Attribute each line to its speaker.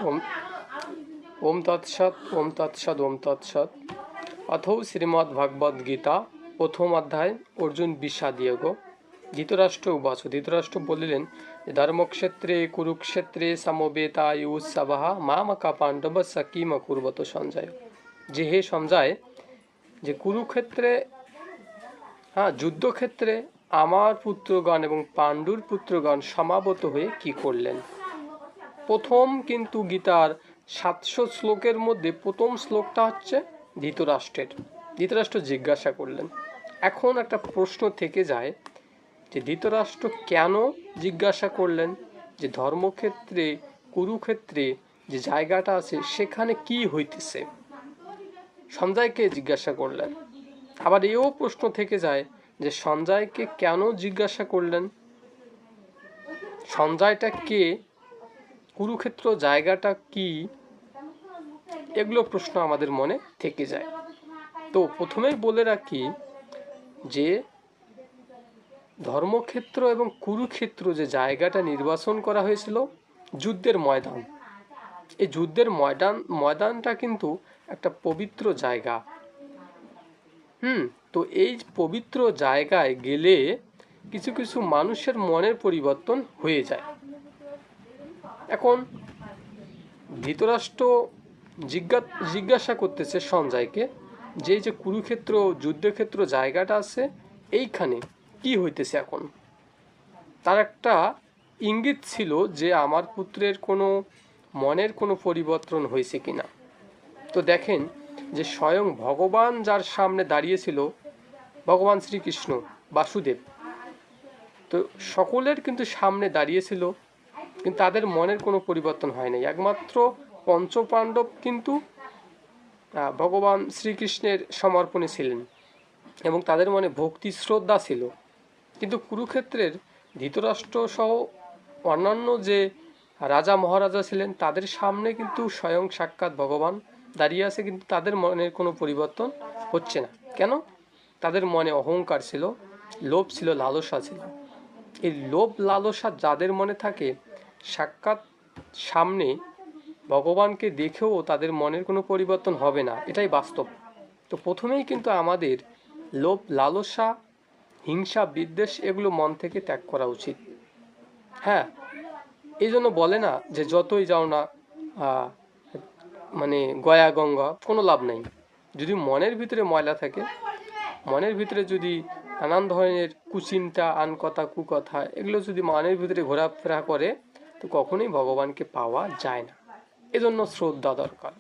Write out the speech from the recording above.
Speaker 1: ওম ওম তৎসৎ ওম তৎসৎ ওম তৎসৎ। অথৌ শ্রীমদ্ ভগবদ গীতা প্রথম অধ্যায় অর্জুন বিষাদযোগ। ধৃতরাষ্ট্র উবাচ, ধৃতরাষ্ট্র বলিলেন যে ধর্মক্ষেত্রে কুরুক্ষেত্রে সমবেতায়ুৎসবঃ মামকা পাণ্ডবস্য কিম কুর্বত সঞ্জয়। যে হে সঞ্জয়, যে কুরুক্ষেত্রে যুদ্ধক্ষেত্রে আমার পুত্রগণ এবং পাণ্ডুর পুত্রগণ সমাবত হয়ে কি করলেন। প্রথম কিন্তু গীতার 700 শ্লোকের মধ্যে প্রথম শ্লোকটা হচ্ছে ধৃতরাষ্ট্রের। ধৃতরাষ্ট্র জিজ্ঞাসা করলেন। এখন একটা প্রশ্ন থেকে যায় যে ধৃতরাষ্ট্র কেন জিজ্ঞাসা করলেন যে ধর্মক্ষেত্রে কুরুক্ষেত্রে যে জায়গাটা আছে সেখানে কি হইতেছে, সঞ্জয়কে জিজ্ঞাসা করলেন। আবার এও প্রশ্ন থেকে যায় যে সঞ্জয়কে কেন জিজ্ঞাসা করলেন, সঞ্জয়টা কে, কুরুক্ষেত্র জায়গাটা কি, এগুলো প্রশ্ন আমাদের মনে থেকে যায়। তো প্রথমেই বলে রাখি যে ধর্মক্ষেত্র এবং কুরুক্ষেত্র যে জায়গাটা নির্বাচন করা হয়েছিল যুদ্ধের ময়দান, এই যুদ্ধের ময়দানটা কিন্তু একটা পবিত্র জায়গা। তো এই পবিত্র জায়গায় গেলে কিছু কিছু মানুষের মনের পরিবর্তন হয়ে যায়। এখন ধৃতরাষ্ট্র জিজ্ঞাসা করতেছে সঞ্জয়কে যে যে কুরুক্ষেত্র যুদ্ধক্ষেত্র জায়গাটা আছে এইখানে কি হইতেছে। এখন তার একটা ইঙ্গিত ছিল যে আমার পুত্রের কোনো মনের কোনো পরিবর্তন হয়েছে কিনা। তো দেখেন যে স্বয়ং ভগবান যার সামনে দাঁড়িয়েছিল, ভগবান শ্রীকৃষ্ণ বাসুদেব, তো সকলের কিন্তু সামনে দাঁড়িয়েছিল, কিন্তু তাদের মনের কোনো পরিবর্তন হয় নাই। একমাত্র পঞ্চপাণ্ডব কিন্তু ভগবান শ্রীকৃষ্ণের সমর্পণে ছিলেন এবং তাদের মনে ভক্তি শ্রদ্ধা ছিল। কিন্তু কুরুক্ষেত্রের ধৃতরাষ্ট্র সহ অন্যান্য যে রাজা মহারাজা ছিলেন তাদের সামনে কিন্তু স্বয়ং সাক্ষাৎ ভগবান দাঁড়িয়ে আছে, কিন্তু তাদের মনের কোনো পরিবর্তন হচ্ছে না। কেন? তাদের মনে অহংকার ছিল, লোভ ছিল, লালসা ছিল। এই লোভ লালসা যাদের মনে থাকে, সাক্ষাৎ সামনে ভগবানকে দেখেও তাদের মনের কোনো পরিবর্তন হবে না, এটাই বাস্তব। তো প্রথমেই কিন্তু আমাদের লোভ লালসা হিংসা বিদ্বেষ এগুলো মন থেকে ত্যাগ করা উচিত। এই জন্য বলে না যে যতই যাও না মানে গয়া গঙ্গা, কোনো লাভ নাই। যদি মনের ভিতরে ময়লা থাকে, মনের ভিতরে যদি নানান ধরনের কুচিন্তা আনকথা কুকথা এগুলো যদি মনের ভিতরে ঘোরাফেরা করে, তো কখনোই ভগবানকে পাওয়া যায় না। এজন্য শ্রদ্ধা দরকার।